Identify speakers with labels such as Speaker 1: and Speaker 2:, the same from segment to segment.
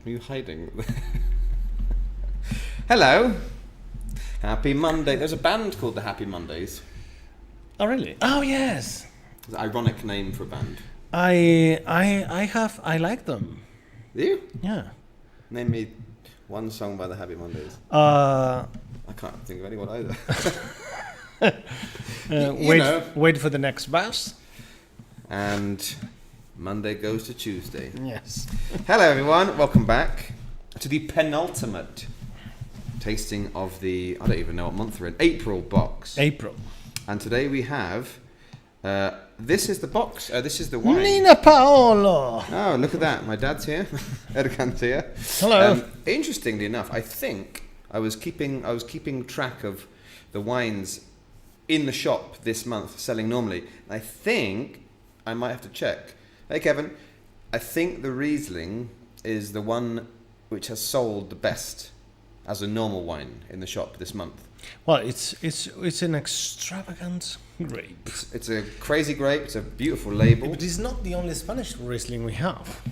Speaker 1: Are you hiding? Hello. Happy Monday. There's a band called the Happy Mondays.
Speaker 2: Oh really? Oh yes.
Speaker 1: It's an ironic name for a band.
Speaker 2: I like them.
Speaker 1: Do you?
Speaker 2: Yeah.
Speaker 1: Name me one song by the Happy Mondays.
Speaker 2: Uh,
Speaker 1: I can't think of anyone either.
Speaker 2: wait for the next bus.
Speaker 1: And Monday goes to Tuesday.
Speaker 2: Yes.
Speaker 1: Hello everyone, welcome back to the penultimate tasting of the, I don't even know what month we're in, April box.
Speaker 2: April.
Speaker 1: And today we have, this is the box, this is the wine.
Speaker 2: Nina Paolo.
Speaker 1: Oh, look at that, my dad's here, Erkan's here.
Speaker 2: Hello.
Speaker 1: Interestingly enough, I think I was keeping track of the wines in the shop this month, selling normally. I think I might have to check. Hey Kevin, I think the Riesling is the one which has sold the best as a normal wine in the shop this month.
Speaker 2: Well, it's an extravagant grape.
Speaker 1: It's a crazy grape. It's a beautiful label.
Speaker 2: But it's not the only Spanish Riesling we have.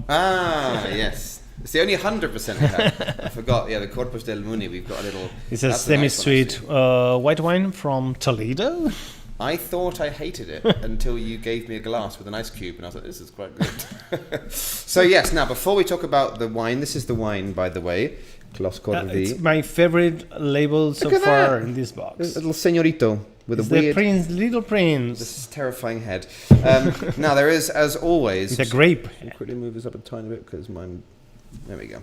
Speaker 1: Ah, yes. It's the only 100% we have. I forgot. Yeah, the Corpus del Muni. We've got a little.
Speaker 2: It's a semi-sweet white wine from Toledo.
Speaker 1: I thought I hated it until you gave me a glass with an ice cube, and I was like, "This is quite good." So yes, now before we talk about the wine, this is the wine, by the way, Clos Cor Ví.
Speaker 2: It's my favorite label so far in this box.
Speaker 1: A little señorito with
Speaker 2: it's
Speaker 1: a weird.
Speaker 2: The prince, little prince.
Speaker 1: This is terrifying head. Now there is, as always.
Speaker 2: It's a grape.
Speaker 1: I'll quickly move this up a tiny bit because mine. There we go.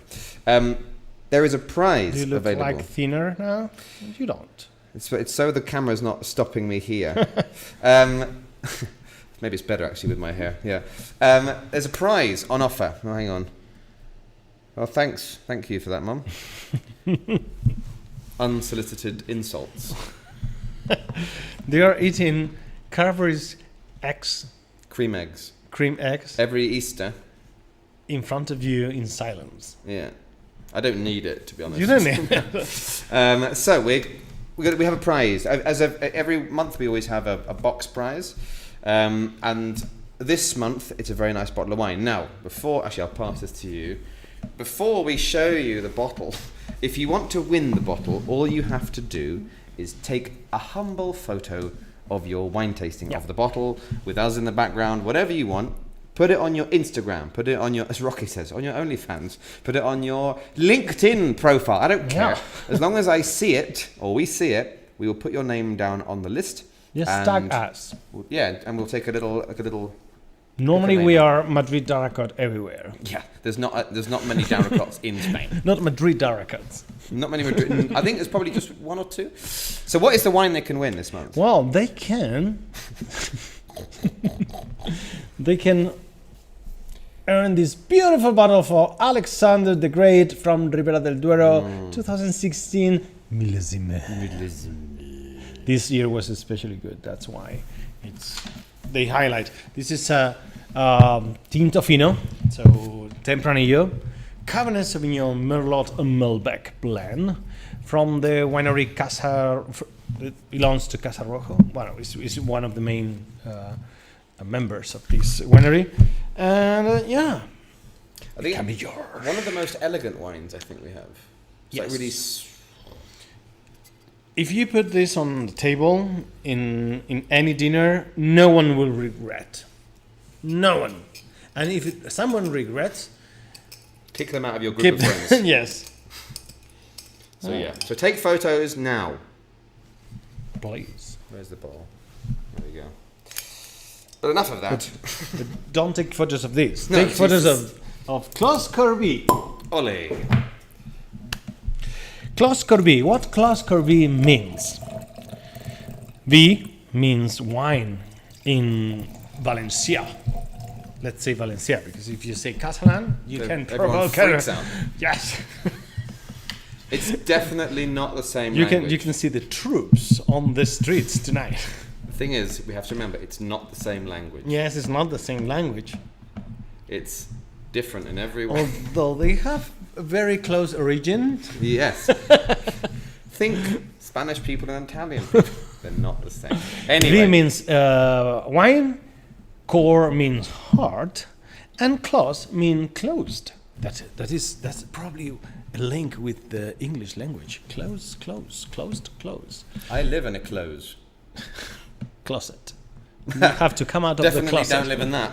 Speaker 1: There is a prize
Speaker 2: Do you look
Speaker 1: available.
Speaker 2: like thinner now? You don't.
Speaker 1: It's so the camera's not stopping me here. Maybe it's better actually with my hair. Yeah. There's a prize on offer. Oh, hang on. Well, thank you for that, Mum. Unsolicited insults.
Speaker 2: They are eating Cadbury's eggs,
Speaker 1: Cream eggs.
Speaker 2: cream eggs,
Speaker 1: Every Easter.
Speaker 2: in front of you in silence.
Speaker 1: Yeah. I don't need it, to be honest.
Speaker 2: You don't need it.
Speaker 1: So we have a prize. Every month we always have a box prize, and this month it's a very nice bottle of wine. Now, I'll pass this to you. Before we show you the bottle, if you want to win the bottle, all you have to do is take a humble photo of your wine tasting of the bottle with us in the background, whatever you want. Put it on your Instagram, put it on your, as Rocky says, on your OnlyFans, put it on your LinkedIn profile. I don't care. As long as I see it, or we see it, we will put your name down on the list.
Speaker 2: Just tag us.
Speaker 1: Yeah, and we'll take a little.
Speaker 2: Normally we are Madrid Daracot everywhere.
Speaker 1: Yeah, there's not many Daracots in Spain.
Speaker 2: Not Madrid Daracots.
Speaker 1: Not many Madrid. I think there's probably just one or two. So what is the wine they can win this month?
Speaker 2: Well, they can. They can earn this beautiful bottle for Alexander the Great from Ribera del Duero, 2016 millesime. This year was especially good. That's why they highlight. This is a Tinto Fino, so Tempranillo, Cabernet Sauvignon Merlot and Malbec blend from the winery Casa. It belongs to Casa Rojo. Well, it's one of the main members of this winery, and I think it can be yours.
Speaker 1: One of the most elegant wines I think we have. It's like really.
Speaker 2: If you put this on the table in any dinner, no one will regret. No one. And if someone regrets,
Speaker 1: kick them out of your group of friends.
Speaker 2: Yes.
Speaker 1: So take photos now.
Speaker 2: Please.
Speaker 1: Where's the ball? There we go. But enough of that.
Speaker 2: But don't take photos of this.
Speaker 1: No,
Speaker 2: take photos of Clos Cor Ví.
Speaker 1: Ole.
Speaker 2: Clos Cor Ví. What Clos Cor Ví means? Ví means wine in Valencia. Let's say Valencia, because if you say Catalan, you can
Speaker 1: everyone
Speaker 2: provoke.
Speaker 1: Freaks out.
Speaker 2: Yes.
Speaker 1: It's definitely not the same
Speaker 2: You
Speaker 1: language.
Speaker 2: can see the troops on the streets tonight.
Speaker 1: The thing is, we have to remember, it's not the same language.
Speaker 2: Yes, it's not the same language.
Speaker 1: It's different in every way.
Speaker 2: Although they have a very close origin.
Speaker 1: Yes. Think Spanish people and Italian people. They're not the same.
Speaker 2: V
Speaker 1: Anyway,
Speaker 2: means wine, cor means heart, and clos mean closed. That's probably a link with the English language. Close, close.
Speaker 1: I live in a close.
Speaker 2: Closet. You have to come out of the
Speaker 1: Definitely
Speaker 2: closet.
Speaker 1: don't live in that.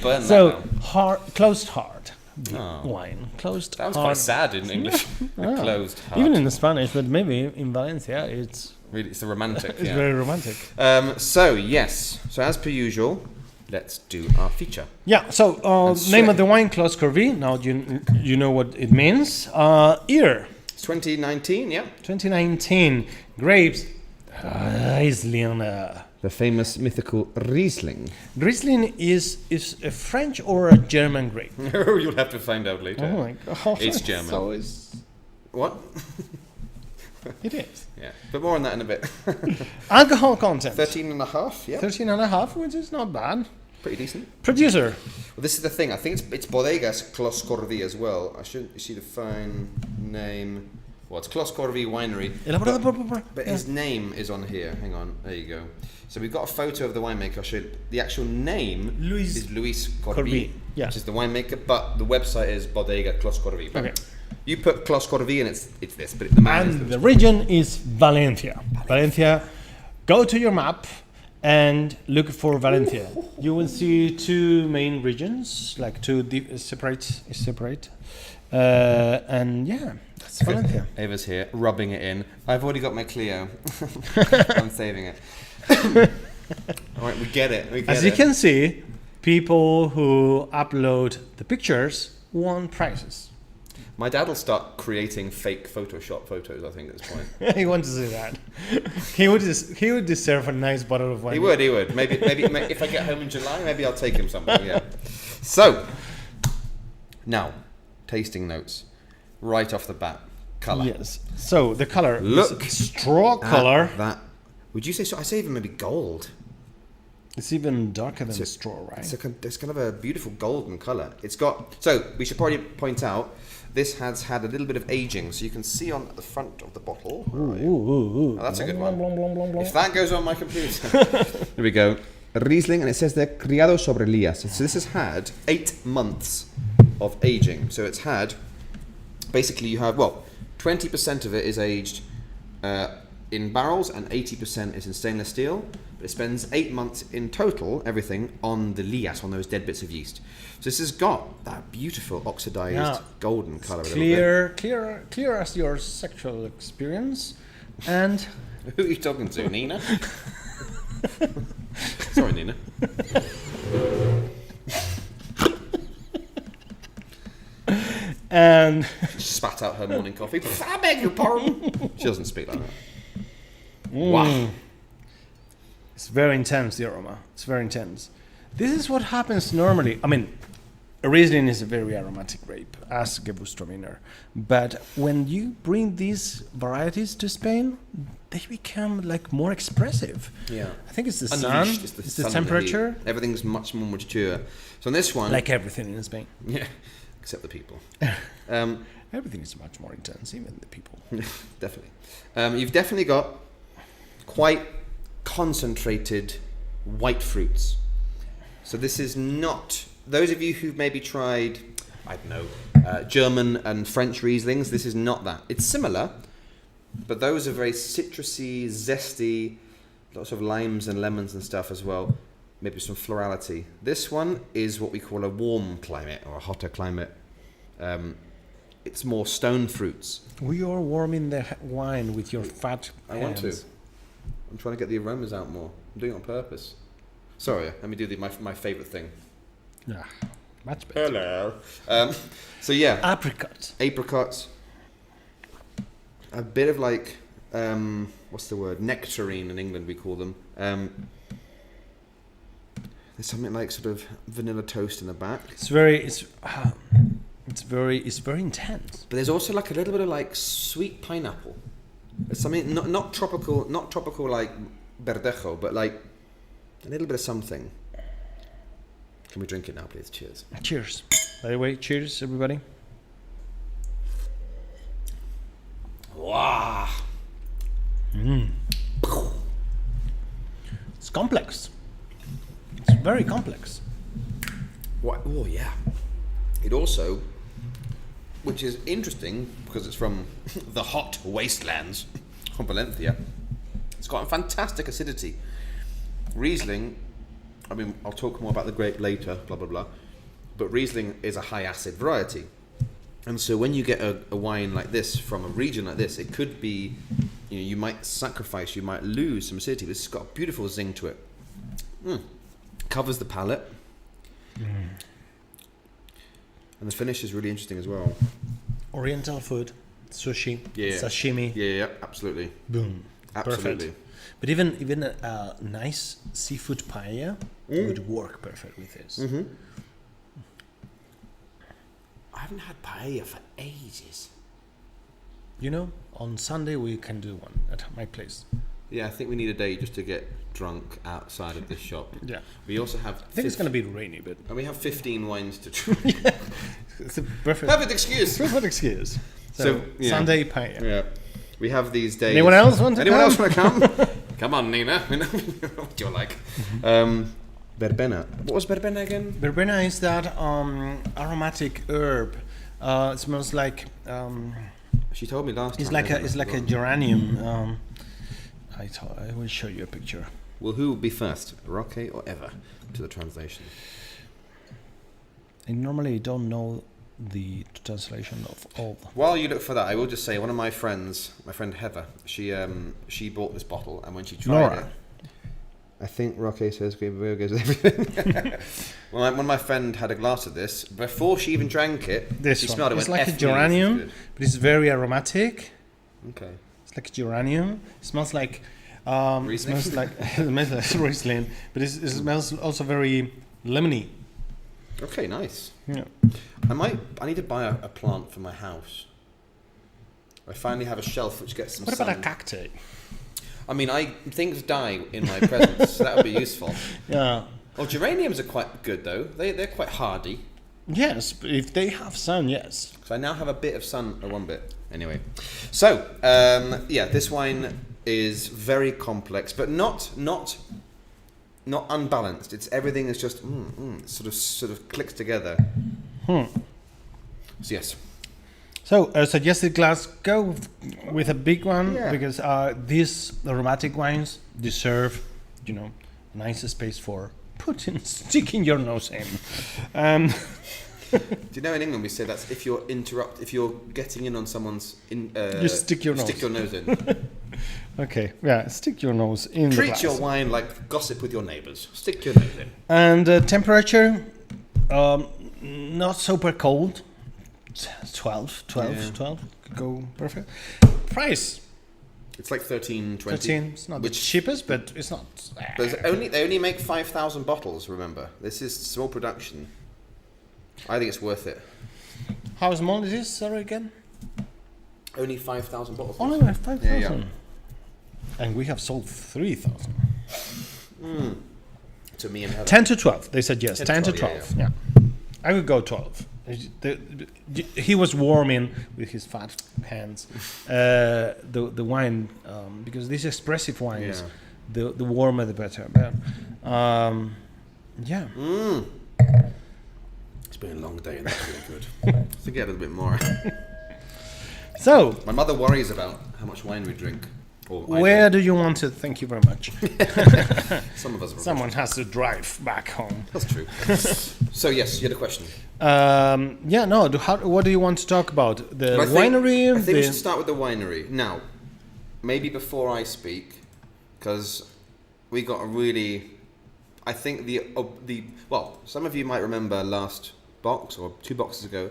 Speaker 1: Burn
Speaker 2: So
Speaker 1: that down.
Speaker 2: closed heart.
Speaker 1: Oh.
Speaker 2: Wine. Closed
Speaker 1: That was
Speaker 2: heart.
Speaker 1: quite sad in English. A closed heart.
Speaker 2: Even in the Spanish, but maybe in Valencia it's
Speaker 1: Really, it's a romantic.
Speaker 2: it's
Speaker 1: yeah.
Speaker 2: very romantic.
Speaker 1: So yes. So as per usual, let's do our feature.
Speaker 2: Yeah. So
Speaker 1: And
Speaker 2: name
Speaker 1: so-
Speaker 2: of the wine, Clos Cor Ví. Now you know what it means. Year
Speaker 1: It's 2019. Yeah.
Speaker 2: 2019. Grapes. Riesling.
Speaker 1: The famous mythical Riesling.
Speaker 2: Riesling is a French or a German grape?
Speaker 1: You'll have to find out later.
Speaker 2: Oh my god.
Speaker 1: It's German.
Speaker 2: So it's,
Speaker 1: What?
Speaker 2: it is.
Speaker 1: Yeah. But more on that in a bit.
Speaker 2: Alcohol content.
Speaker 1: 13 and a half. Yeah.
Speaker 2: 13.5, which is not bad.
Speaker 1: Pretty decent.
Speaker 2: Producer.
Speaker 1: Well, this is the thing. I think it's Bodegas Clos Cor Ví as well. I should see the fine name. Well, it's Clos Cor Ví Winery. But his name is on here. Hang on. There you go. So we've got a photo of the winemaker. I'll show you. The actual name is Luis Cor
Speaker 2: Cor
Speaker 1: Ví,
Speaker 2: Ví, yeah.
Speaker 1: which is the winemaker, but the website is Bodega Clos Cor Ví. But
Speaker 2: Okay.
Speaker 1: you put Clos Cor Ví and it's this, but the man
Speaker 2: And
Speaker 1: is
Speaker 2: the region is Valencia. Valencia. Go to your map and look for Valencia. You will see two main regions, like two separate. And yeah, that's Valencia.
Speaker 1: Ava's here, rubbing it in. I've already got my Clio. I'm saving it. All right, we get it.
Speaker 2: As you can see, people who upload the pictures won prizes.
Speaker 1: My dad will start creating fake Photoshop photos, I think, at this point.
Speaker 2: He wants to see that. He would deserve a nice bottle of wine.
Speaker 1: He would. Maybe if I get home in July, maybe I'll take him something, yeah. So, now, tasting notes. Right off the bat. Colour.
Speaker 2: Yes. So the color
Speaker 1: Look
Speaker 2: is straw color.
Speaker 1: That. Would you say so? I say even maybe gold.
Speaker 2: It's even darker than
Speaker 1: It's a-
Speaker 2: straw, right?
Speaker 1: It's kind of a beautiful golden colour. It's got. So we should probably point out this has had a little bit of aging, so you can see on the front of the bottle. Where are you?
Speaker 2: Ooh.
Speaker 1: Oh, that's a good one.
Speaker 2: Blom, blom, blom, blom.
Speaker 1: If that goes on my computer. Here we go. Riesling, and it says there, criado sobre lías. So this has had 8 months of aging. So it's had, basically you have, 20% of it is aged in barrels and 80% is in stainless steel. But it spends 8 months in total, everything, on the lías, on those dead bits of yeast. So this has got that beautiful oxidized golden colour.
Speaker 2: Clear as your sexual experience, and
Speaker 1: Who are you talking to, Nina? Sorry, Nina.
Speaker 2: and
Speaker 1: She spat out her morning coffee. I beg your pardon. She doesn't speak like that. Wow.
Speaker 2: it's very intense. The aroma. It's very intense. This is what happens normally. I mean, Riesling is a very aromatic grape, as Gewürztraminer. But when you bring these varieties to Spain, they become like more expressive.
Speaker 1: Yeah.
Speaker 2: I think it's the
Speaker 1: Unleashed,
Speaker 2: sun, it's
Speaker 1: sun
Speaker 2: the
Speaker 1: and
Speaker 2: temperature,
Speaker 1: heat. Everything's much more mature. So on this one,
Speaker 2: like everything in Spain.
Speaker 1: yeah, except the people.
Speaker 2: Everything is much more intense, even the people.
Speaker 1: Definitely. You've definitely got quite concentrated white fruits. So this is not, those of you who've maybe tried, I don't know, German and French Rieslings, this is not that. It's similar, but those are very citrusy, zesty, lots of limes and lemons and stuff as well. Maybe some florality. This one is what we call a warm climate or a hotter climate. It's more stone fruits.
Speaker 2: We are warming the wine with your fat
Speaker 1: I want to.
Speaker 2: hands.
Speaker 1: I'm trying to get the aromas out more. I'm doing it on purpose. Sorry, let me do my favourite thing.
Speaker 2: Yeah, much better.
Speaker 1: Hello. So yeah,
Speaker 2: Apricot.
Speaker 1: apricots. A bit of like, what's the word? Nectarine in England we call them. There's something like sort of vanilla toast in the back.
Speaker 2: It's very intense.
Speaker 1: But there's also like a little bit of like sweet pineapple. There's something not tropical like verdejo, but like a little bit of something. Can we drink it now, please? Cheers.
Speaker 2: Cheers. By the way, cheers, everybody.
Speaker 1: Wow.
Speaker 2: It's complex. It's very complex.
Speaker 1: What? Oh yeah. It also, which is interesting because it's from the hot wastelands of Valencia. It's got a fantastic acidity. Riesling, I mean, I'll talk more about the grape later, blah, blah, blah. But Riesling is a high acid variety. And so when you get a wine like this from a region like this, it could be, you might sacrifice, you might lose some acidity. This has got a beautiful zing to it. Covers the palate. And the finish is really interesting as well.
Speaker 2: Oriental food, sushi,
Speaker 1: Yeah.
Speaker 2: sashimi.
Speaker 1: Yeah, absolutely.
Speaker 2: Boom.
Speaker 1: Absolutely.
Speaker 2: Perfect. But even a nice seafood paella would work perfect with this.
Speaker 1: Mm-hmm. I haven't had paella for ages.
Speaker 2: You know, on Sunday we can do one at my place.
Speaker 1: Yeah, I think we need a day just to get drunk outside of this shop.
Speaker 2: Yeah.
Speaker 1: We also have...
Speaker 2: I think it's going to be rainy, but...
Speaker 1: And we have 15 wines to try.
Speaker 2: It's a perfect...
Speaker 1: Perfect excuse.
Speaker 2: Perfect excuse.
Speaker 1: So, yeah.
Speaker 2: Sunday paella.
Speaker 1: Yeah. We have these days...
Speaker 2: Anyone else want to
Speaker 1: Anyone
Speaker 2: come?
Speaker 1: else want to come? Come on, Nina. We know what you're like. Verbena. What was verbena again?
Speaker 2: Verbena is that aromatic herb. It smells like...
Speaker 1: She told me last
Speaker 2: it's
Speaker 1: time.
Speaker 2: like a geranium. I will show you a picture.
Speaker 1: Well, who will be first, Roque or Eva, to the translation?
Speaker 2: I normally don't know the translation of all.
Speaker 1: While you look for that, I will just say one of my friends, my friend Heather, she bought this bottle, and when she tried it, I think Roque says goes with everything. Well, when my friend had a glass of this, before she even drank it, she smelled it.
Speaker 2: It's like a geranium, but it's very aromatic.
Speaker 1: Okay.
Speaker 2: It's like geranium. It smells like it smells like Riesling, but it smells also very lemony.
Speaker 1: Okay, nice.
Speaker 2: Yeah.
Speaker 1: I need to buy a plant for my house. I finally have a shelf which gets some
Speaker 2: What
Speaker 1: sun.
Speaker 2: about a cacti?
Speaker 1: I mean, things die in my presence, so that would be useful.
Speaker 2: Yeah.
Speaker 1: Well, geraniums are quite good though. They're quite hardy.
Speaker 2: Yes, but if they have sun, yes.
Speaker 1: So I now have a bit of sun, or one bit. Anyway, so yeah, this wine is very complex, but not unbalanced. It's everything is just sort of clicks together. So yes.
Speaker 2: So suggested glass, go with a big one because these aromatic wines deserve, nice space for sticking your nose in.
Speaker 1: Do you know in England we say that's if you're getting in on someone's
Speaker 2: you stick your
Speaker 1: nose in.
Speaker 2: Okay, yeah, stick your nose in.
Speaker 1: Treat
Speaker 2: the glass.
Speaker 1: your wine like gossip with your neighbours. Stick your nose in.
Speaker 2: And temperature, not super cold. 12, go perfect. Price.
Speaker 1: It's like 13, 20.
Speaker 2: 13. It's not the cheapest, but it's not.
Speaker 1: They only make 5,000 bottles. Remember, this is small production. I think it's worth it.
Speaker 2: How small is this? Sorry again.
Speaker 1: Only 5,000 bottles.
Speaker 2: Only 5,000.
Speaker 1: Yeah.
Speaker 2: And we have sold 3,000.
Speaker 1: To me and Heather.
Speaker 2: 10 to 12. They said yes. 10 to 12. Yeah. I would go 12. He was warming with his fat hands the wine because these expressive wines, the warmer the better. But, yeah.
Speaker 1: It's been a long day and that's really good. I think I get a little bit more.
Speaker 2: So
Speaker 1: my mother worries about how much wine we drink.
Speaker 2: Where do you want to? Thank you very much.
Speaker 1: Some of us.
Speaker 2: Someone has to drive back home.
Speaker 1: That's true. So yes, you had a question.
Speaker 2: Yeah, no. What do you want to talk about? The winery.
Speaker 1: I think we should start with the winery now. Maybe before I speak, because we got a really. I think some of you might remember last box or 2 boxes ago,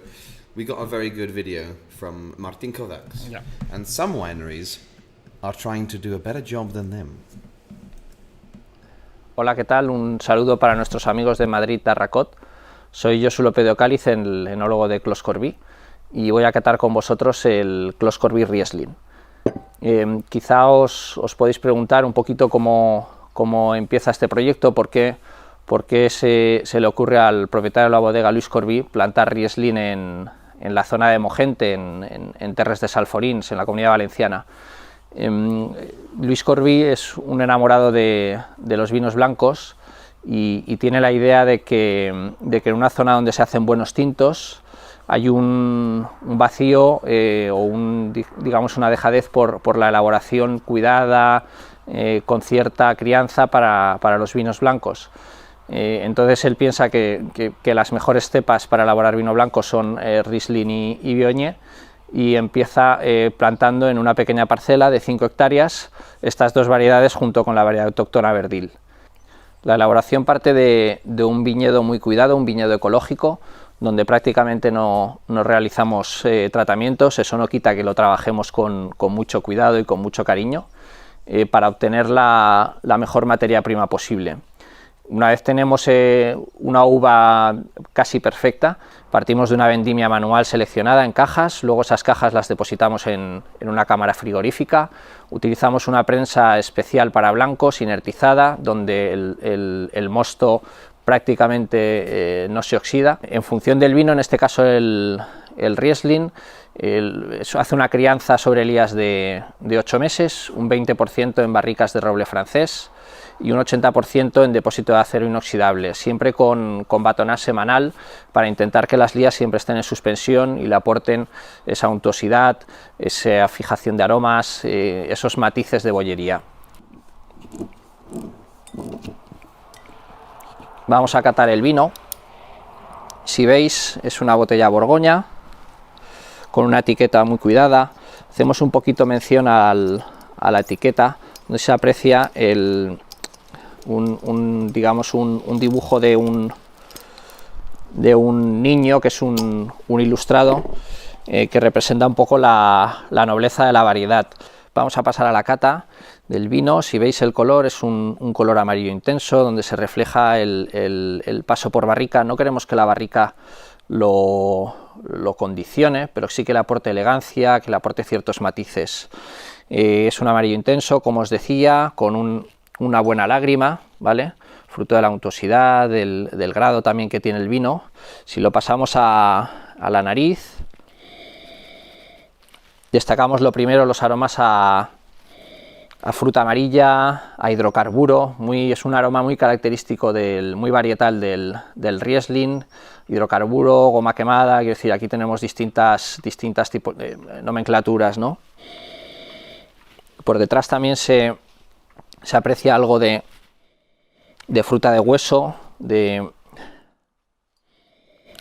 Speaker 1: we got a very good video from Martin Kovacs.
Speaker 2: Yeah.
Speaker 1: And some wineries are trying to do a better job than them.
Speaker 3: Hola, ¿qué tal? Un saludo para nuestros amigos de Madrid Tarracot. Soy Josu López de Ocáliz, el enólogo de Clos Cor Ví, y voy a catar con vosotros el Clos Cor Ví Riesling. Quizá os podéis preguntar un poquito cómo empieza este proyecto, por qué se le ocurre al propietario de la bodega Luis Corbí plantar Riesling en la zona de Mogente, en Terres de Salforins, en la Comunidad Valenciana. Clos Cor Ví es un enamorado de los vinos blancos y tiene la idea de que en una zona donde se hacen buenos tintos hay un vacío o digamos una dejadez por la elaboración cuidada, con cierta crianza para los vinos blancos. Entonces él piensa que las mejores cepas para elaborar vino blanco son Riesling y Viognier, y empieza plantando en una pequeña parcela de 5 hectáreas estas dos variedades junto con la variedad autóctona Verdil. La elaboración parte de un viñedo muy cuidado, un viñedo ecológico, donde prácticamente no realizamos tratamientos. Eso no quita que lo trabajemos con mucho cuidado y con mucho cariño para obtener la mejor materia prima posible. Una vez tenemos una uva casi perfecta, partimos de una vendimia manual seleccionada en cajas, luego esas cajas las depositamos en una cámara frigorífica, utilizamos una prensa especial para blancos, inertizada, donde el mosto prácticamente no se oxida. En función del vino, en este caso el Riesling, hace una crianza sobre elías de 8 meses, un 20% en barricas de roble francés y un 80% en depósito de acero inoxidable, siempre con batonage semanal para intentar que las lías siempre estén en suspensión y le aporten esa untuosidad, esa fijación de aromas, esos matices de bollería. Vamos a catar el vino. Si veis, es una botella Borgoña con una etiqueta muy cuidada. Hacemos un poquito mención a la etiqueta, donde se aprecia digamos un dibujo de un niño, que es un ilustrado, que representa un poco la nobleza de la variedad. Vamos a pasar a la cata del vino. Si veis, el color es un color amarillo intenso, donde se refleja el paso por barrica. No queremos que la barrica lo condicione, pero sí que le aporte elegancia, que le aporte ciertos matices. Es un amarillo intenso, como os decía, con una buena lágrima, ¿vale? Fruto de la untuosidad, del grado también que tiene el vino. Si lo pasamos a la nariz, destacamos lo primero los aromas a fruta amarilla, a hidrocarburo. Es un aroma muy característico, muy varietal del Riesling. Hidrocarburo, goma quemada, quiero decir, aquí tenemos distintas tipos de nomenclaturas, ¿no? Por detrás también se aprecia algo de fruta de hueso, de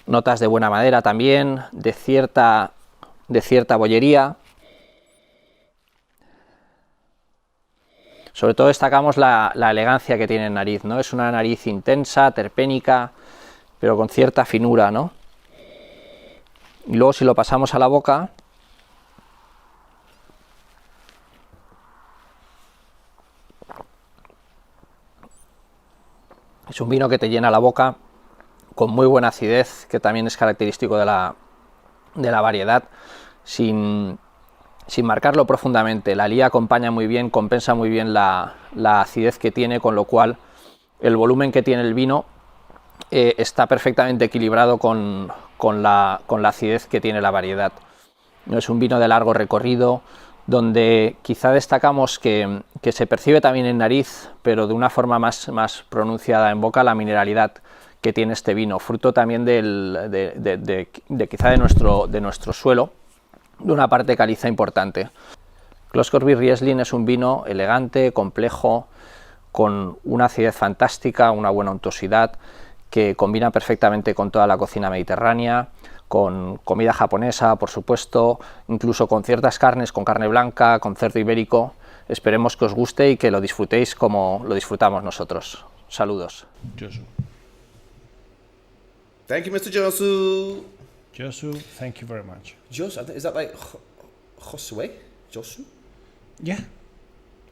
Speaker 3: notas de buena madera también, de cierta bollería. Sobre todo destacamos la elegancia que tiene en nariz, ¿no? Es una nariz intensa, terpénica, pero con cierta finura, ¿no? Y luego, si lo pasamos a la boca, es un vino que te llena la boca, con muy buena acidez, que también es característico de la variedad, sin marcarlo profundamente. La lía acompaña muy bien, compensa muy bien la acidez que tiene, con lo cual el volumen que tiene el vino está perfectamente equilibrado con la acidez que tiene la variedad. No es un vino de largo recorrido, donde quizá destacamos que se percibe también en nariz, pero de una forma más pronunciada en boca, la mineralidad que tiene este vino, fruto también quizá de nuestro suelo, de una parte caliza importante. Clos Cor Ví Riesling es un vino elegante, complejo, con una acidez fantástica, una buena untuosidad, que combina perfectamente con toda la cocina mediterránea, con comida japonesa, por supuesto, incluso con ciertas carnes, con carne blanca, con cerdo ibérico. Esperemos que os guste y que lo disfrutéis como lo disfrutamos nosotros. Saludos.
Speaker 2: Josu.
Speaker 1: Thank you, Mr. Josu.
Speaker 2: Josu, thank you very much.
Speaker 1: Josu, is that like Josue? Josu?
Speaker 2: Yeah.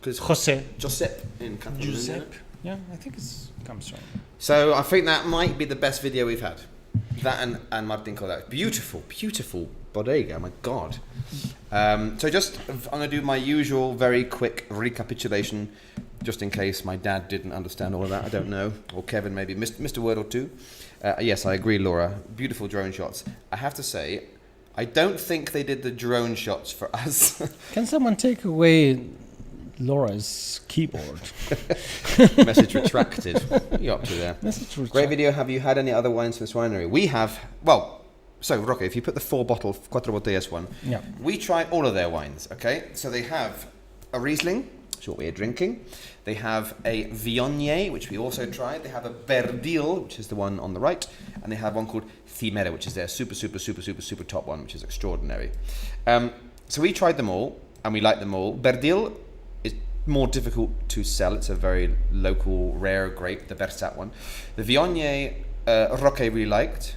Speaker 1: Because
Speaker 2: José.
Speaker 1: Josep in Catalan.
Speaker 2: Giuseppe. Yeah, I think it comes from.
Speaker 1: So I think that might be the best video we've had. That and Martin Kodak. Beautiful, beautiful bodega, my God. So just, I'm going to do my usual very quick recapitulation, just in case my dad didn't understand all of that, I don't know. Or Kevin maybe, missed a word or two. Yes, I agree, Laura. Beautiful drone shots. I have to say, I don't think they did the drone shots for us.
Speaker 2: Can someone take away Laura's keyboard?
Speaker 1: Message retracted. What are you up to there?
Speaker 2: Message
Speaker 1: Great
Speaker 2: retracted.
Speaker 1: video. Have you had any other wines from this winery? We have. Well, so Roque, if you put the 4-bottle Cuatro Botellas one,
Speaker 2: Yeah.
Speaker 1: we tried all of their wines. Okay, so they have a Riesling, which is what we are drinking. They have a Viognier, which we also tried. They have a Verdil, which is the one on the right, and they have one called Cimera, which is their super top one, which is extraordinary. So we tried them all, and we liked them all. Verdil is more difficult to sell. It's a very local, rare grape, the Versat one. The Viognier, Roque really liked.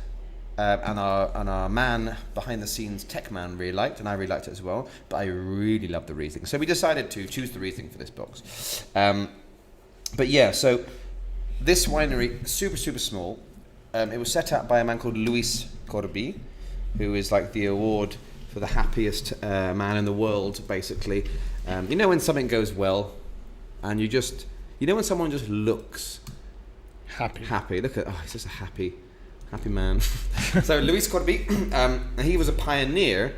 Speaker 1: And our man behind the scenes, tech man, really liked, and I really liked it as well. But I really love the Riesling, so we decided to choose the Riesling for this box. But yeah, so this winery, super small. It was set up by a man called Clos Cor Ví, who is like the award for the happiest man in the world, basically. You know when something goes well, and you know when someone just looks happy. Look at, he's just a happy man. So Clos Cor Ví, he was a pioneer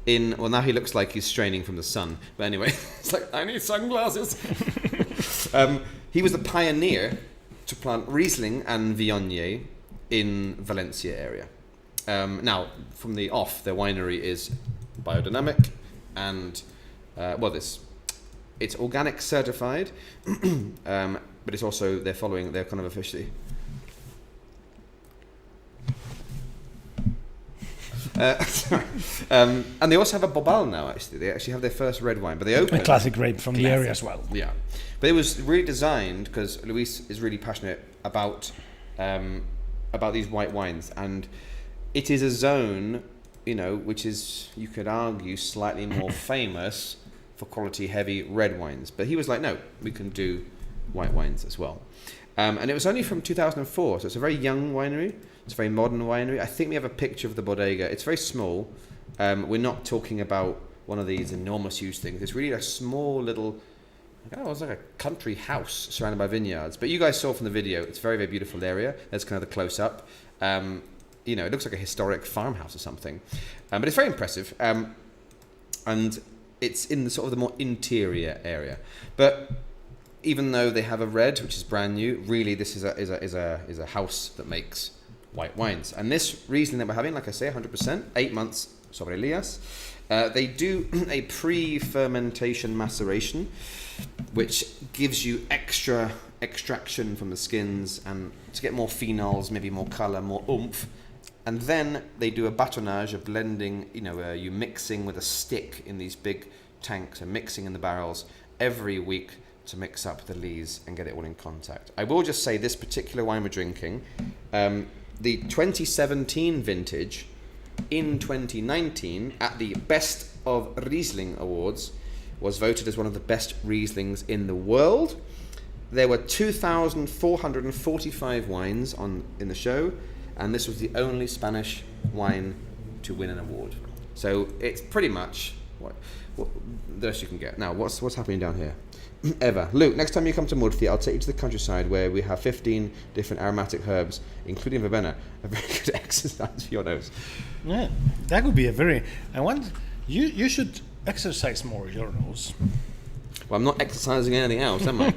Speaker 1: in, well, now he looks like he's straining from the sun. But anyway, it's like, I need sunglasses. He was the pioneer to plant Riesling and Viognier in Valencia area. Now, from the off, their winery is biodynamic and, it's organic certified, but it's also, they're kind of officially... and they also have a Bobal now. Actually, they actually have their first red wine, but they opened
Speaker 2: A classic grape from the area as well.
Speaker 1: Yeah, but it was really designed because Luis is really passionate about these white wines, and it is a zone, which is, you could argue, slightly more famous for quality heavy red wines. But he was like, no, we can do white wines as well. And it was only from 2004, so it's a very young winery. It's a very modern winery. I think we have a picture of the bodega. It's very small. We're not talking about one of these enormous huge things. It's really a small little, it's like a country house surrounded by vineyards. But you guys saw from the video, it's a very, very beautiful area. That's kind of the close-up. It looks like a historic farmhouse or something. But it's very impressive. And it's in the sort of the more interior area. But even though they have a red, which is brand new, really this is a house that makes white wines. And this Riesling that we're having, like I say, 100%, 8 months Sobrelías. They do a pre-fermentation maceration, which gives you extra extraction from the skins and to get more phenols, maybe more colour, more oomph. And then they do a batonnage, a blending, you mixing with a stick in these big tanks and mixing in the barrels every week to mix up the lees and get it all in contact. I will just say this particular wine we're drinking, the 2017 vintage in 2019 at the Best of Riesling Awards was voted as one of the best Rieslings in the world. There were 2,445 wines in the show, and this was the only Spanish wine to win an award. So it's pretty much what the best you can get. Now, what's happening down here? Eva, Luke, next time you come to Murcia, I'll take you to the countryside where we have 15 different aromatic herbs, including verbena. A very good exercise for your nose.
Speaker 2: Yeah, that would be you should exercise more your nose.
Speaker 1: Well, I'm not exercising anything else, am I?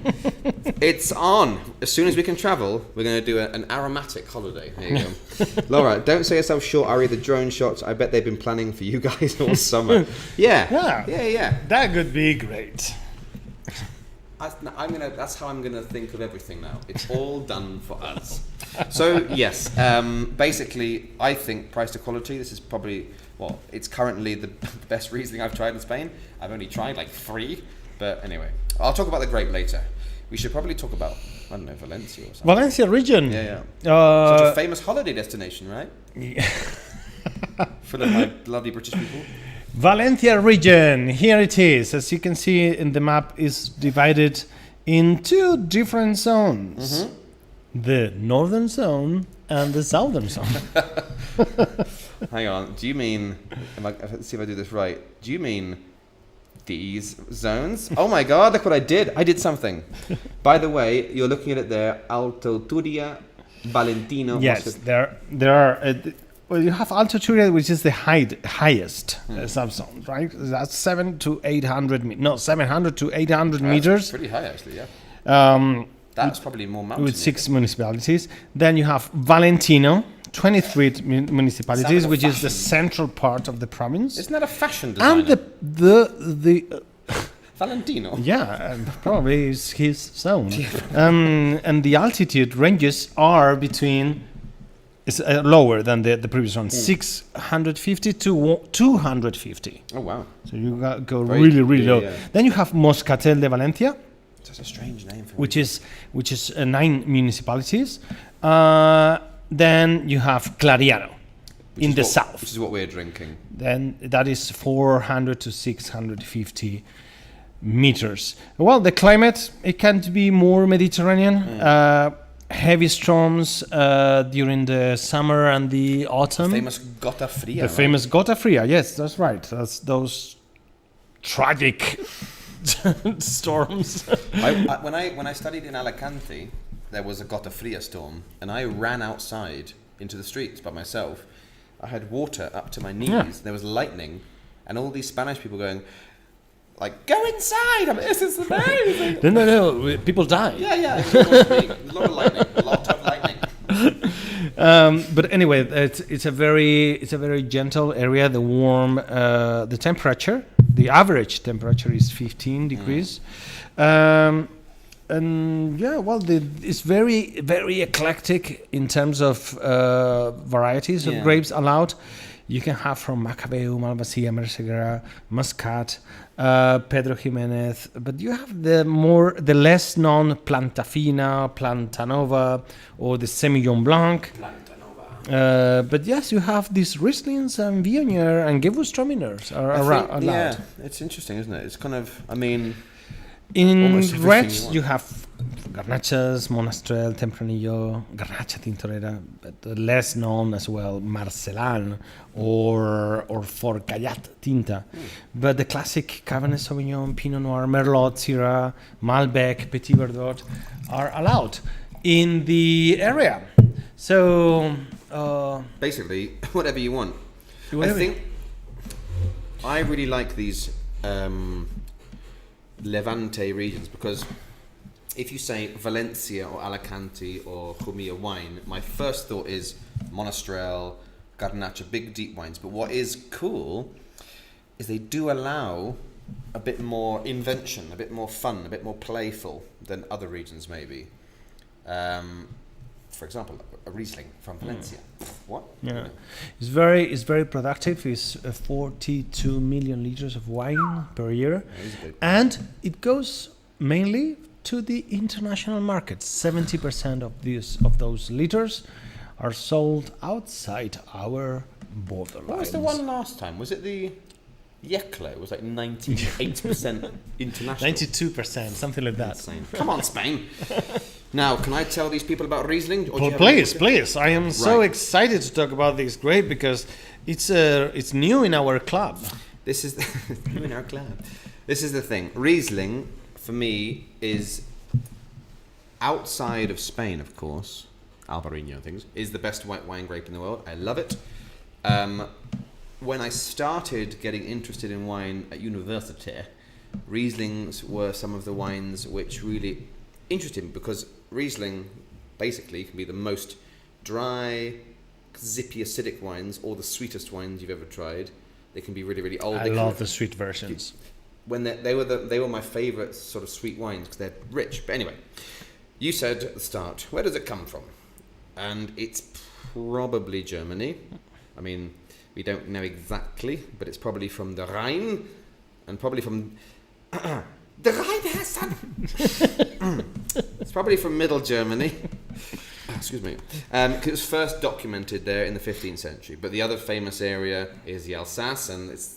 Speaker 1: It's on. As soon as we can travel, we're going to do an aromatic holiday. There you go. Laura, don't sell yourself short. I read the drone shots. I bet they've been planning for you guys all summer. Yeah.
Speaker 2: That could be great.
Speaker 1: That's how I'm gonna think of everything now. It's all done for us. So yes, basically, I think price to quality. This is probably it's currently the best Riesling I've tried in Spain. I've only tried like 3, but anyway, I'll talk about the grape later. We should probably talk about Valencia or something.
Speaker 2: Valencia region.
Speaker 1: Yeah. Such a famous holiday destination, right?
Speaker 2: Yeah.
Speaker 1: Full of my lovely British people.
Speaker 2: Valencia region, here it is. As you can see in the map, is divided in 2 different zones. Mm-hmm. The northern zone and the southern zone.
Speaker 1: Hang on, do you mean, let's see if I do this right, do you mean these zones? Oh my god, look what I did. I did something. By the way, you're looking at it there, Alto Turia, Valentino.
Speaker 2: Yes, there are... Well, you have Alturia, which is the highest subzone, right? That's 700 to 800 meters.
Speaker 1: Pretty high, actually, yeah.
Speaker 2: Um,
Speaker 1: That's probably more mountain.
Speaker 2: with 6 municipalities. Then you have Valentino, 23 municipalities, which is the central part of the province.
Speaker 1: Isn't that a fashion designer?
Speaker 2: And the
Speaker 1: Valentino.
Speaker 2: yeah, probably is his zone. And the altitude ranges are between, it's lower than the previous one, 650 to 250.
Speaker 1: Oh, wow.
Speaker 2: So you go
Speaker 1: Very-
Speaker 2: really low.
Speaker 1: yeah.
Speaker 2: Then you have Moscatel de Valencia,
Speaker 1: That's a strange name for
Speaker 2: which is 9 municipalities. Then you have Clariano in the south.
Speaker 1: Which is what we're drinking.
Speaker 2: Then that is 400 to 650 meters. Well, the climate, it can be more Mediterranean. Heavy storms during the summer and the autumn.
Speaker 1: Famous Gota Fria.
Speaker 2: The famous Gota Fria, yes, that's right. That's those tragic storms.
Speaker 1: When I studied in Alicante, there was a Gota Fria storm, and I ran outside into the streets by myself. I had water up to my knees.
Speaker 2: Yeah.
Speaker 1: There was lightning, and all these Spanish people going, like, go inside! I mean, this is amazing!
Speaker 2: No, people die.
Speaker 1: Yeah. It was a lot of lightning. A lot of lightning.
Speaker 2: But anyway, it's a very gentle area. The warm, the temperature, the average temperature is 15 degrees. And yeah, well, it's very eclectic in terms of varieties of grapes allowed. You can have from Macabeu, Malvasia, Merceguera, Muscat, Pedro Jimenez, but you have the less known Plantafina, Plantanova, or the Semillon Blanc. But yes, you have these Rieslings and Viognier and Gewürztraminers are allowed.
Speaker 1: Yeah, it's interesting, isn't it? It's kind of, I mean,
Speaker 2: In
Speaker 1: almost everything
Speaker 2: reds,
Speaker 1: you
Speaker 2: you
Speaker 1: want.
Speaker 2: have Garnachas, Monastrell, Tempranillo, Garnacha Tintorera, but the less known as well, Marcelin or Forcallat Tinta. But the classic Cabernet Sauvignon, Pinot Noir, Merlot, Syrah, Malbec, Petit Verdot are allowed in the area. So
Speaker 1: basically, whatever you want.
Speaker 2: Whatever.
Speaker 1: I think I really like these Levante regions because if you say Valencia or Alicante or Jumilla wine, my first thought is Monastrell, Garnacha, big deep wines. But what is cool is they do allow a bit more invention, a bit more fun, a bit more playful than other regions maybe. For example, a Riesling from Valencia. What?
Speaker 2: yeah, it's very productive. It's 42 million liters of wine per year, and it goes mainly to the international markets. 70% of those liters are sold outside our borderlines.
Speaker 1: What was the one last time? Was it the Yekla? It was like 98% international.
Speaker 2: 92%, something like that.
Speaker 1: Insane. Come on, Spain. Now, can I tell these people about Riesling? Or do you
Speaker 2: Well,
Speaker 1: have
Speaker 2: please. I am so
Speaker 1: Right.
Speaker 2: excited to talk about this grape because it's new in our club.
Speaker 1: This is you in our club. This is the thing. Riesling, for me, is outside of Spain, of course. Albarino things is the best white wine grape in the world. I love it. When I started getting interested in wine at university, Rieslings were some of the wines which really interested me because Riesling basically can be the most dry, zippy, acidic wines or the sweetest wines you've ever tried. They can be really old.
Speaker 2: I
Speaker 1: They
Speaker 2: love
Speaker 1: kind
Speaker 2: the sweet versions.
Speaker 1: when they were my favourite sort of sweet wines because they're rich. But anyway, you said at the start, where does it come from? And it's probably Germany. I mean, we don't know exactly, but it's probably from the Rhine and probably from the Rheinhessen. It's probably from Middle Germany. Excuse me. 'Cause it was first documented there in the 15th century. But the other famous area is the Alsace, and it's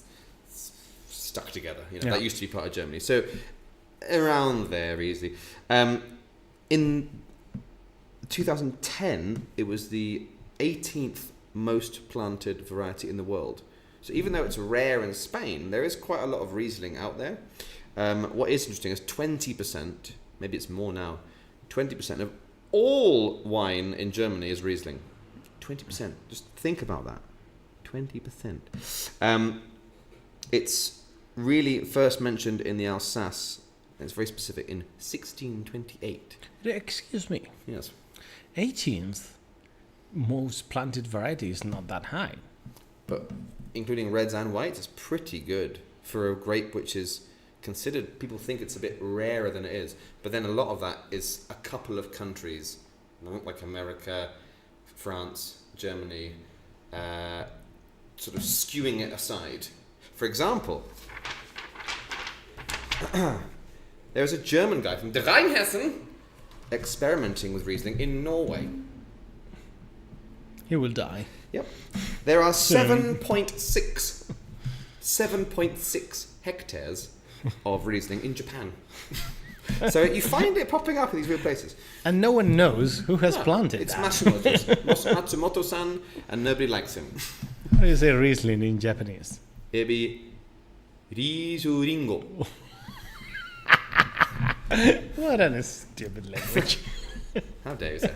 Speaker 1: stuck together. You know,
Speaker 2: Yeah.
Speaker 1: that used to be part of Germany. So around there, easily. In 2010, it was the 18th most planted variety in the world. So even though it's rare in Spain, there is quite a lot of Riesling out there. What is interesting is 20%, maybe it's more now, 20% of all wine in Germany is Riesling. 20%. Just think about that. 20%. It's really first mentioned in the Alsace. It's very specific in 1628.
Speaker 2: Excuse me.
Speaker 1: Yes.
Speaker 2: 18th, most planted variety is not that high.
Speaker 1: But including reds and whites, it's pretty good for a grape which is considered, people think it's a bit rarer than it is. But then a lot of that is a couple of countries, like America, France, Germany, sort of skewing it aside. For example, there's a German guy from Rheinhessen experimenting with Riesling in Norway.
Speaker 2: He will die.
Speaker 1: Yep. There are 7.6 hectares of Riesling in Japan. So you find it popping up in these weird places.
Speaker 2: And no one knows who has planted
Speaker 1: It's
Speaker 2: that.
Speaker 1: Matsumoto-san, and nobody likes him.
Speaker 2: How do you say Riesling in Japanese?
Speaker 1: It'd be Risuringo.
Speaker 2: What a stupid language.
Speaker 1: How dare you say?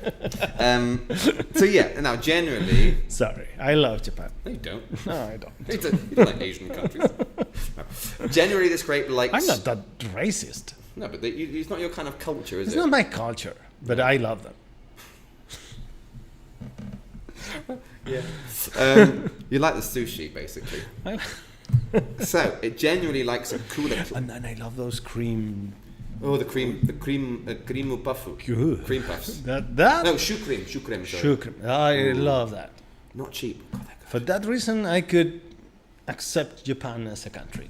Speaker 1: So yeah, now generally...
Speaker 2: Sorry, I love Japan.
Speaker 1: No, you don't.
Speaker 2: No, I don't.
Speaker 1: You don't like Asian countries. No. Generally, this grape likes...
Speaker 2: I'm not that racist.
Speaker 1: No, but it's not your kind of culture, is
Speaker 2: It's
Speaker 1: it?
Speaker 2: not my culture, but I love them.
Speaker 1: Yeah. You like the sushi, basically. So it generally likes a cooler.
Speaker 2: And I love those cream.
Speaker 1: Oh, the cream puffu.
Speaker 2: Good.
Speaker 1: Cream puffs.
Speaker 2: That
Speaker 1: No, shukrem. Sorry.
Speaker 2: Shoe cream. I love that.
Speaker 1: Not cheap. God, they're good.
Speaker 2: For that reason, I could accept Japan as a country.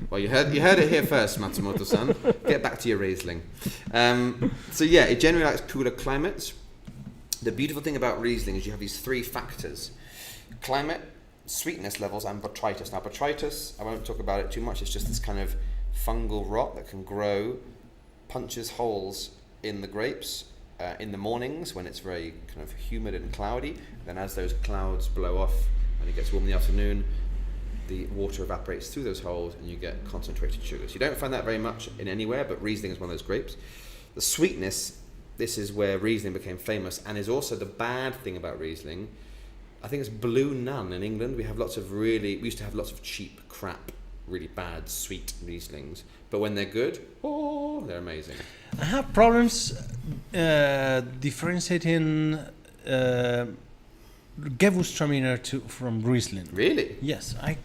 Speaker 1: Well, you heard it here first, Matsumoto-san. Get back to your Riesling. So yeah, it generally likes cooler climates. The beautiful thing about Riesling is you have these three factors: climate, sweetness levels, and botrytis. Now, botrytis, I won't talk about it too much. It's just this kind of fungal rot that can grow, punches holes in the grapes in the mornings when it's very kind of humid and cloudy. Then as those clouds blow off and it gets warm in the afternoon, the water evaporates through those holes and you get concentrated sugars. You don't find that very much in anywhere, but Riesling is one of those grapes. The sweetness, this is where Riesling became famous, and is also the bad thing about Riesling. I think it's Blue Nun in England. We used to have lots of cheap crap, really bad sweet Rieslings, but when they're good, they're amazing.
Speaker 2: I have problems differentiating Gewürztraminer from Riesling.
Speaker 1: Really?
Speaker 2: Yes, I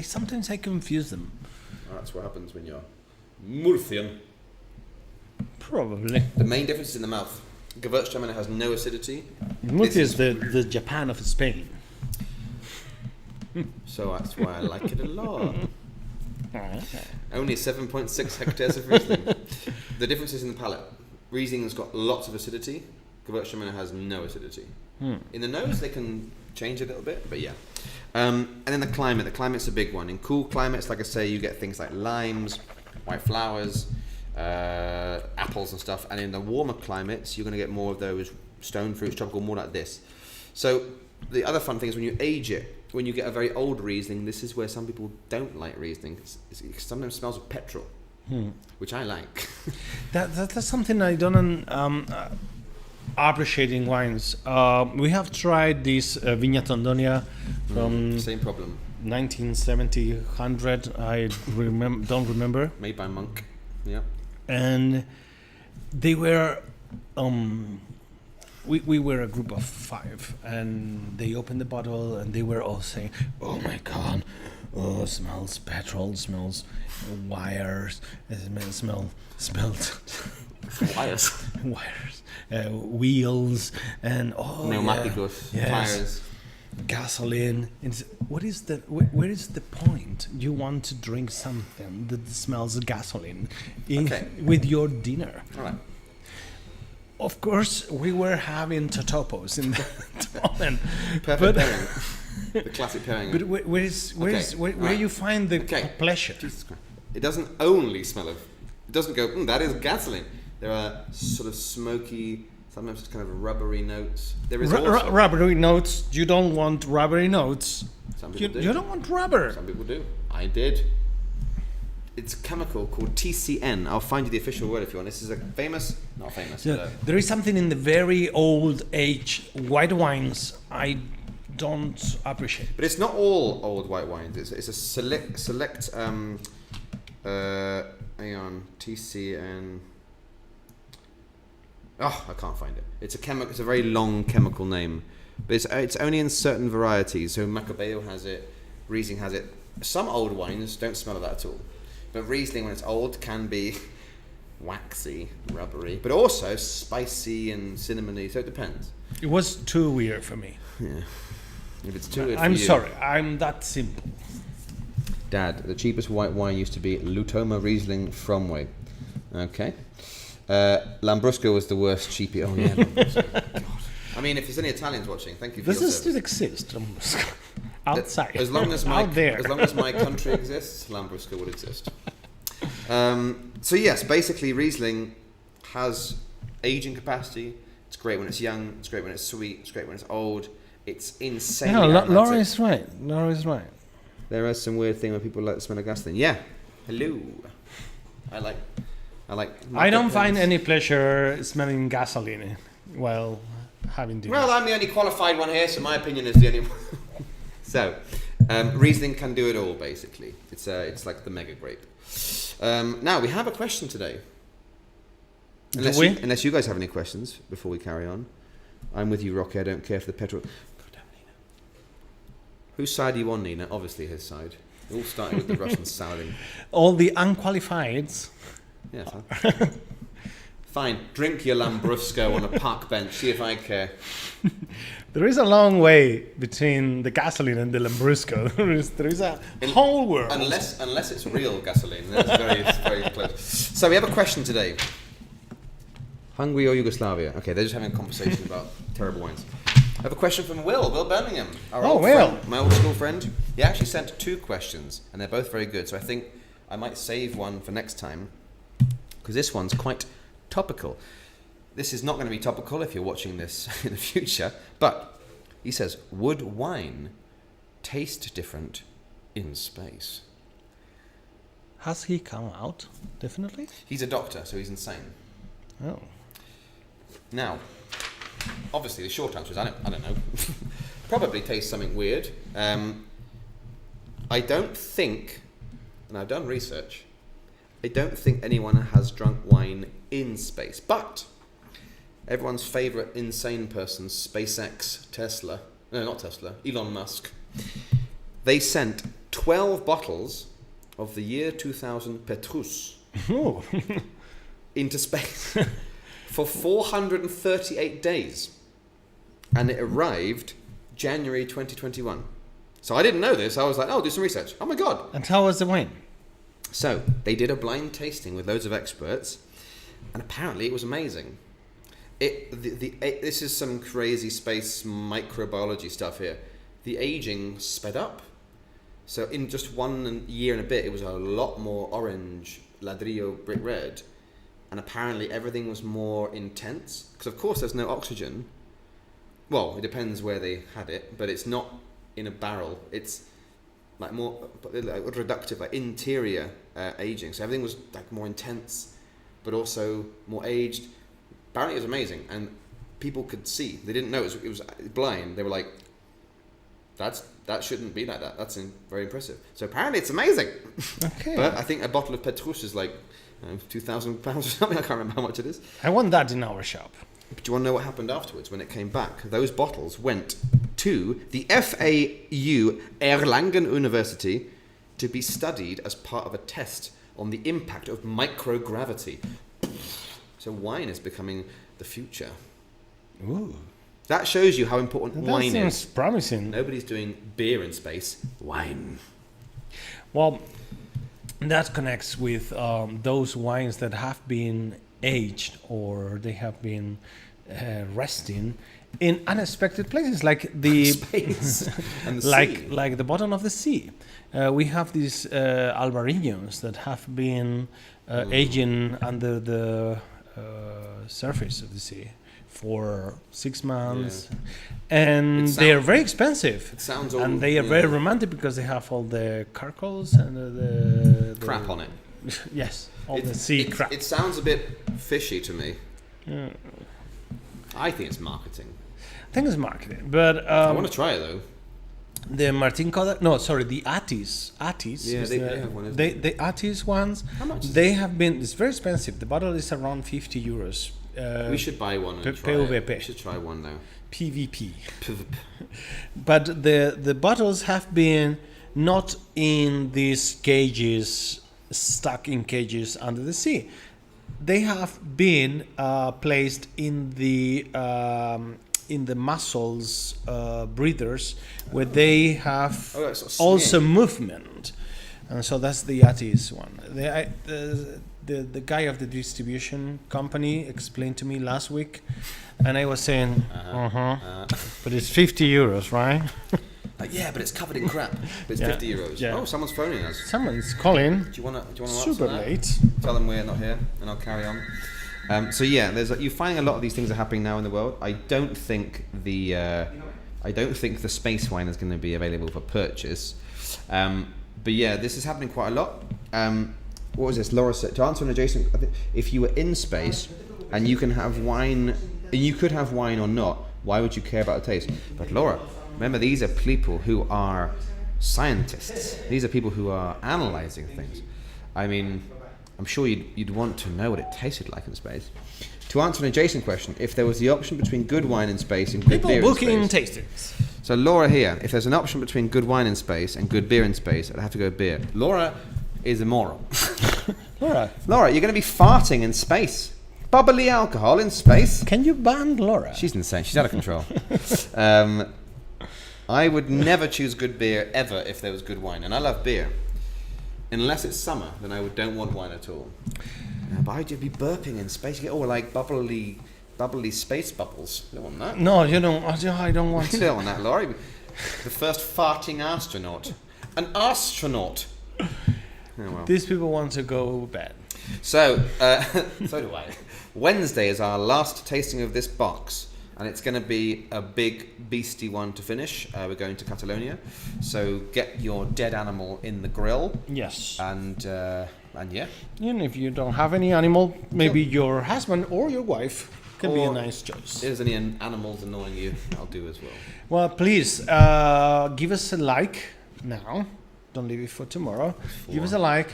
Speaker 2: sometimes I confuse them.
Speaker 1: Well, that's what happens when you're Murcian.
Speaker 2: Probably.
Speaker 1: The main difference is in the mouth. Gewürztraminer has no acidity.
Speaker 2: Murcia is the Japan of Spain.
Speaker 1: So that's why I like it a lot. Only 7.6 hectares of Riesling. The difference is in the palate. Riesling has got lots of acidity. Gewürztraminer has no acidity. In the nose, they can change a little bit, but yeah. And then the climate. The climate's a big one. In cool climates, like I say, you get things like limes, white flowers, apples and stuff. And in the warmer climates, you're going to get more of those stone fruits, tropical, more like this. So the other fun thing is when you age it, when you get a very old Riesling, this is where some people don't like Riesling. It sometimes smells of petrol, which I like.
Speaker 2: That's something I don't appreciate in wines. We have tried this Viña Tondonia from
Speaker 1: Same problem.
Speaker 2: 1970, 100. I don't remember.
Speaker 1: Made by Monk. Yeah.
Speaker 2: And they were we were a group of 5, and they opened the bottle and they were all saying, "Oh my god, it smells petrol, smells wires, smells
Speaker 1: Wires.
Speaker 2: wires, wheels, and
Speaker 1: Pneumáticos, tires.
Speaker 2: gasoline." And what is the where is the point? You want to drink something that smells gasoline with your dinner?
Speaker 1: All right.
Speaker 2: Of course, we were having totopos in that moment.
Speaker 1: Perfect pairing. The classic pairing.
Speaker 2: But where you find the pleasure?
Speaker 1: Jesus Christ. It doesn't only smell of... It doesn't go, that is gasoline. There are sort of smoky, sometimes kind of rubbery notes. There is also...
Speaker 2: Rubbery notes. You don't want rubbery notes.
Speaker 1: Some people do.
Speaker 2: You don't want rubber.
Speaker 1: Some people do. I did. it's chemical called TCN. I'll find you the official word if you want. This is a famous, not famous.
Speaker 2: So
Speaker 1: but,
Speaker 2: there is something in the very old age white wines I don't appreciate.
Speaker 1: but it's not all old white wines. It's a select. Hang on, TCN. Oh, I can't find it. It's a very long chemical name, but it's only in certain varieties. So Macabeo has it, Riesling has it. Some old wines don't smell of that at all, but Riesling, when it's old, can be waxy, rubbery, but also spicy and cinnamony. So it depends.
Speaker 2: It was too weird for me.
Speaker 1: Yeah. If it's too weird for
Speaker 2: I'm
Speaker 1: you.
Speaker 2: sorry, I'm that simple.
Speaker 1: Dad, the cheapest white wine used to be Lutoma Riesling Fromway. Okay. Lambrusco was the worst cheapie. Oh yeah. Lambrusco. God. I mean, if there's any Italians watching, thank you for
Speaker 2: Does
Speaker 1: your
Speaker 2: it still
Speaker 1: service.
Speaker 2: exist? Outside.
Speaker 1: As long as my
Speaker 2: out there.
Speaker 1: as long as my country exists, Lambrusco will exist. So yes, basically Riesling has aging capacity. It's great when it's young. It's great when it's sweet. It's great when it's old. It's insane.
Speaker 2: No, Laura is right. Laura is right.
Speaker 1: There is some weird thing where people like the smell of gasoline. Yeah. Hello. I like.
Speaker 2: I don't find any pleasure smelling gasoline while having dinner.
Speaker 1: Well, I'm the only qualified one here, so my opinion is the only one. So, Riesling can do it all, basically. It's like the mega grape. Now, we have a question today. Unless you guys have any questions before we carry on. I'm with you, Rocky. I don't care for the petrol. Goddamn, Nina. Whose side are you on, Nina? Obviously his side. It all started with the Russian salading.
Speaker 2: All the unqualifieds.
Speaker 1: Yeah, fine. Drink your Lambrusco on a park bench. See if I care.
Speaker 2: There is a long way between the gasoline and the Lambrusco. There is a whole world.
Speaker 1: Unless it's real gasoline. It's very close. So we have a question today. Hungary or Yugoslavia? Okay, they're just having a conversation about terrible wines. I have a question from Will Birmingham. Our old friend, my old school friend. He actually sent 2 questions, and they're both very good. So I think I might save one for next time, because this one's quite topical. This is not going to be topical if you're watching this in the future, but he says, would wine taste different in space?
Speaker 2: Has he come out? Definitely?
Speaker 1: He's a doctor, so he's insane.
Speaker 2: Oh.
Speaker 1: Now, obviously the short answer is I don't know. Probably tastes something weird. I don't think, and I've done research, I don't think anyone has drunk wine in space, but everyone's favourite insane person, SpaceX, Elon Musk, they sent 12 bottles of the year 2000 Petrus into space for 438 days, and it arrived January 2021. So I didn't know this. I was like, do some research. Oh my god.
Speaker 2: And how was the wine?
Speaker 1: So they did a blind tasting with loads of experts, and apparently it was amazing. This is some crazy space microbiology stuff here. The aging sped up. So in just 1 year and a bit, it was a lot more orange, ladrillo, brick red, and apparently everything was more intense. Because of course there's no oxygen. Well, it depends where they had it, but it's not in a barrel. It's like more reductive, like interior aging. So everything was like more intense, but also more aged. Apparently it was amazing, and people could see. They didn't know it was blind. They were like, that shouldn't be like that. That's very impressive. So apparently it's amazing.
Speaker 2: Okay.
Speaker 1: But I think a bottle of Petrus is like £2,000 or something. I can't remember how much it is.
Speaker 2: I want that in our shop.
Speaker 1: But do you want to know what happened afterwards when it came back? Those bottles went to the FAU Erlangen University to be studied as part of a test on the impact of microgravity. So wine is becoming the future.
Speaker 2: Ooh.
Speaker 1: That shows you how important wine
Speaker 2: That
Speaker 1: is.
Speaker 2: seems promising.
Speaker 1: Nobody's doing beer in space. Wine.
Speaker 2: Well, that connects with those wines that have been aged or they have been resting in unexpected places, like the
Speaker 1: space and the
Speaker 2: like
Speaker 1: sea.
Speaker 2: like the bottom of the sea. We have these albarrillos that have been aging under the surface of the sea for 6 months, and they are very expensive.
Speaker 1: It sounds
Speaker 2: and they are very romantic because they have all the charcoals and the
Speaker 1: crap on it.
Speaker 2: Yes, all the sea crap.
Speaker 1: It sounds a bit fishy to me. I think it's marketing.
Speaker 2: I think it's marketing, but
Speaker 1: I want to try it though.
Speaker 2: the Martin Kodak, no, sorry, the Atis.
Speaker 1: Yeah,
Speaker 2: is
Speaker 1: they
Speaker 2: the,
Speaker 1: have one, isn't
Speaker 2: they, the Atis ones.
Speaker 1: How much is
Speaker 2: they have been. It's very expensive. The bottle is around 50 euros.
Speaker 1: We should buy one and try
Speaker 2: PVP.
Speaker 1: it. We should try one now.
Speaker 2: PVP. But the bottles have been not in these cages, stuck in cages under the sea. They have been placed in the mussels breathers, where they have
Speaker 1: sort of
Speaker 2: also
Speaker 1: swing.
Speaker 2: movement, and so that's the Yatis one. The guy of the distribution company explained to me last week, and I was saying, but it's 50 euros, right?
Speaker 1: Yeah, but it's covered in crap. But it's
Speaker 2: Yeah,
Speaker 1: 50 euros.
Speaker 2: yeah.
Speaker 1: Oh, someone's phoning us.
Speaker 2: Someone's calling.
Speaker 1: Do you want to
Speaker 2: Super
Speaker 1: answer that?
Speaker 2: late.
Speaker 1: Tell them we're not here, and I'll carry on. So yeah, you're finding a lot of these things are happening now in the world. I don't think the space wine is going to be available for purchase. But yeah, this is happening quite a lot. What was this? Laura said, to answer an adjacent, I think if you were in space and you can have wine, you could have wine or not, why would you care about the taste? But Laura, remember, these are people who are scientists. These are people who are analyzing things. I mean, I'm sure you'd want to know what it tasted like in space. To answer an adjacent question, if there was the option between good wine in space and good beer in space...
Speaker 2: People booking tastings.
Speaker 1: So Laura here, if there's an option between good wine in space and good beer in space, I'd have to go beer. Laura is a moron.
Speaker 2: Laura,
Speaker 1: Laura, you're going to be farting in space. Bubbly alcohol in space.
Speaker 2: can you ban Laura?
Speaker 1: She's insane. She's out of control. I would never choose good beer ever if there was good wine. And I love beer. Unless it's summer, then I don't want wine at all. But I'd be burping in space. You get all like bubbly space bubbles. You don't want that.
Speaker 2: No, you don't. I don't want
Speaker 1: You
Speaker 2: to.
Speaker 1: don't want that, Laurie. The first farting astronaut. An astronaut. Oh, well.
Speaker 2: These people want to go bad.
Speaker 1: So, so do I. Wednesday is our last tasting of this box, and it's going to be a big beastie one to finish. We're going to Catalonia, so get your dead animal in the grill,
Speaker 2: Yes.
Speaker 1: and yeah.
Speaker 2: And if you don't have any animal, maybe your husband or your wife can be a
Speaker 1: Or
Speaker 2: nice choice.
Speaker 1: If there's any animals annoying you, I'll do as well.
Speaker 2: Well, please give us a like now. Don't leave it for tomorrow. Give us a like.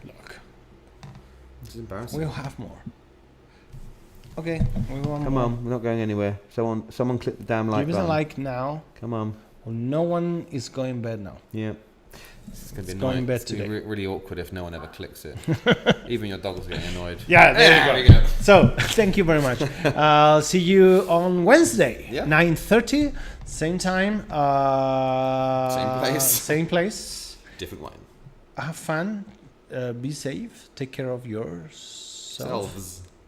Speaker 2: Look,
Speaker 1: This is embarrassing.
Speaker 2: we'll have more. Okay, we want
Speaker 1: Come
Speaker 2: more.
Speaker 1: on, we're not going anywhere. Someone click the damn like
Speaker 2: Give us a
Speaker 1: button.
Speaker 2: like now.
Speaker 1: Come on.
Speaker 2: Or no one is going bed now.
Speaker 1: Yeah. This is going to be
Speaker 2: It's going
Speaker 1: annoying.
Speaker 2: bad
Speaker 1: It's gonna be
Speaker 2: today.
Speaker 1: really awkward if no one ever clicks it. Even your dog's getting annoyed.
Speaker 2: Yeah, there
Speaker 1: we
Speaker 2: you go.
Speaker 1: go.
Speaker 2: So, thank you very much. I'll see you on Wednesday,
Speaker 1: Yeah.
Speaker 2: 9:30, same time.
Speaker 1: Same place.
Speaker 2: Same place.
Speaker 1: Different wine.
Speaker 2: Have fun. Be safe. Take care of yourself.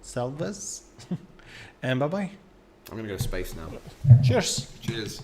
Speaker 2: Selves. And bye-bye.
Speaker 1: I'm going to go to space now.
Speaker 2: Cheers.
Speaker 1: Cheers.